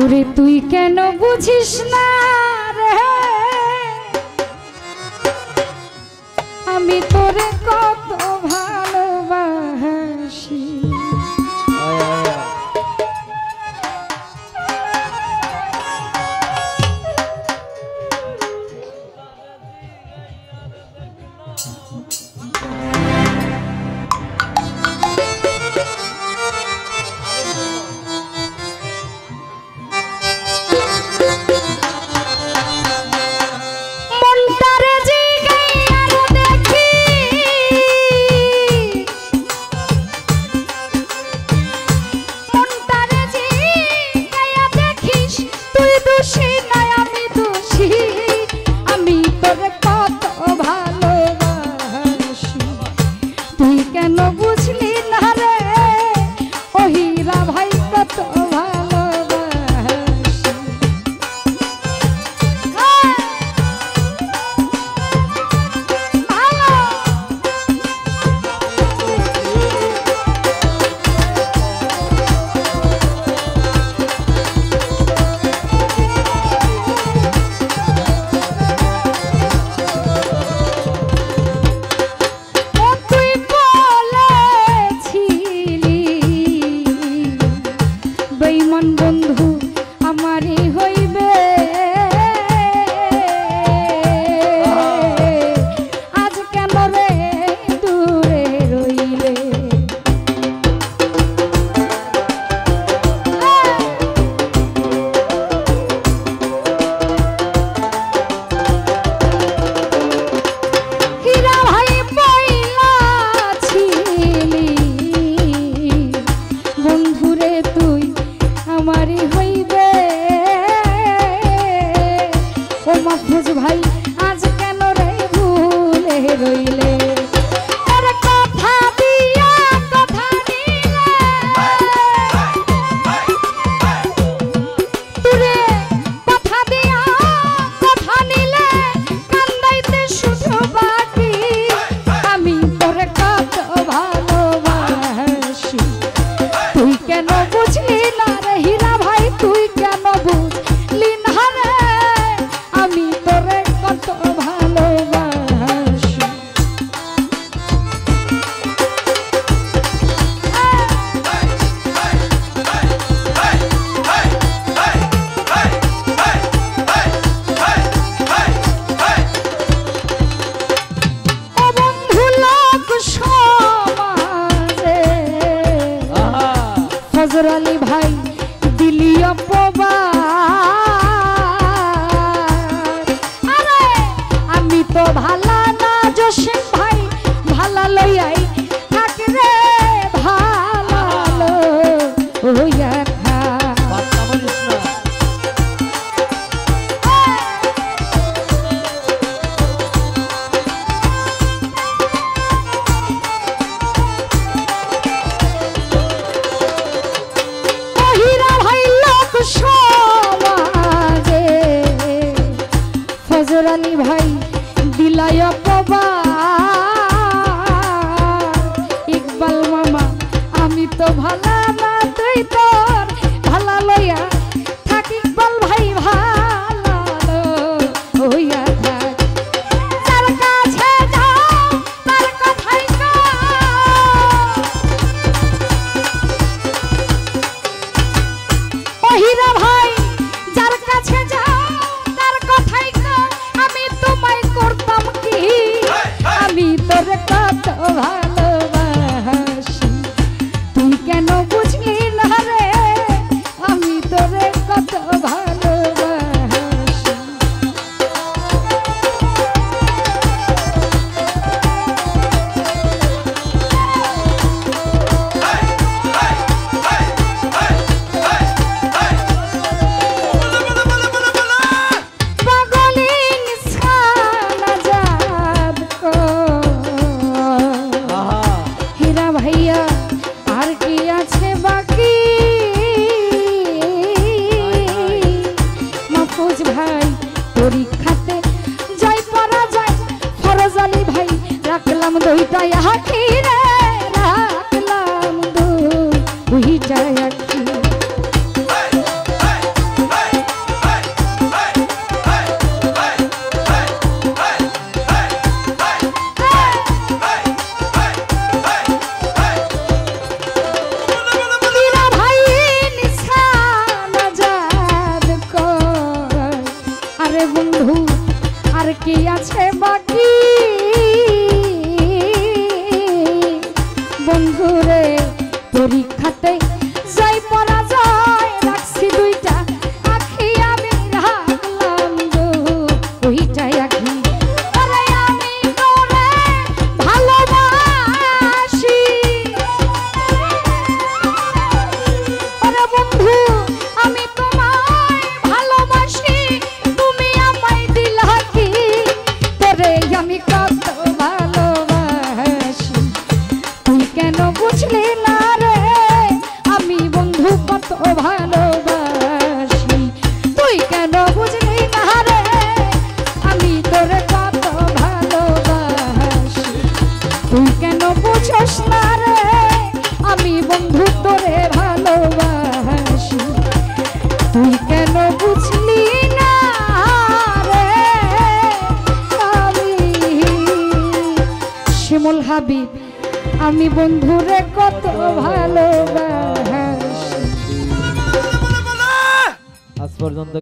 ওরে তুই কেন বুঝিস না রে আমি তোরে কত ভালোবাসি। ফজরালি ভাই দিলি অপবাদ আরে আমি তো ভালা না জসিম ভাই ভালা লইয়াই থাক রে ভালো হইয়া ফজরালি ভাই দিলাই অপবাদ ইকবাল মামা আমি তো ভালা না তুই তোর ভালা লইয়া থাক ইকবাল ভাই ভালো হইয়া থাক তার কাছে যাও তার কথাই ওহিরা ভাই যার কাছে যাও তার কথাই আমি তোমায় করতাম কি আমি তোর কত ভালোবাসি তুই কেন বুঝলি না রে আমি তোর কত ভালোবাসি পরীক্ষাতে জয় পরাজয় ফরজালি ভাই রাখলাম দুইটাই আঁখি রে রাখলাম দুইটাই আঁখি কি আছে বাকি বন্ধুরে পরীক্ষাতে যাই পরাজয় রাখছি দুইটা আখি আমি রাখলাম ওইটাই আখি আরে আমি তোরে ভালোবাসি আরে বন্ধু আমি তোমায় ভালোবাসি তুমি আমায় দিলা কি তোরে আমি কত ভালোবাসি তুই কেন বুঝলি না রে আমি বন্ধু কত ভালোবাসি তুই কেন বুঝলি না রে আমি তোরে কত ভালোবাসি তুই কেন বুঝস না রে আমি বন্ধু তোরে ভালোবাসি তুই কেন বুঝলি না রে আমি শিমুল হাবিব আমি বন্ধুরে কত ভালোবাসি আজ পর্যন্ত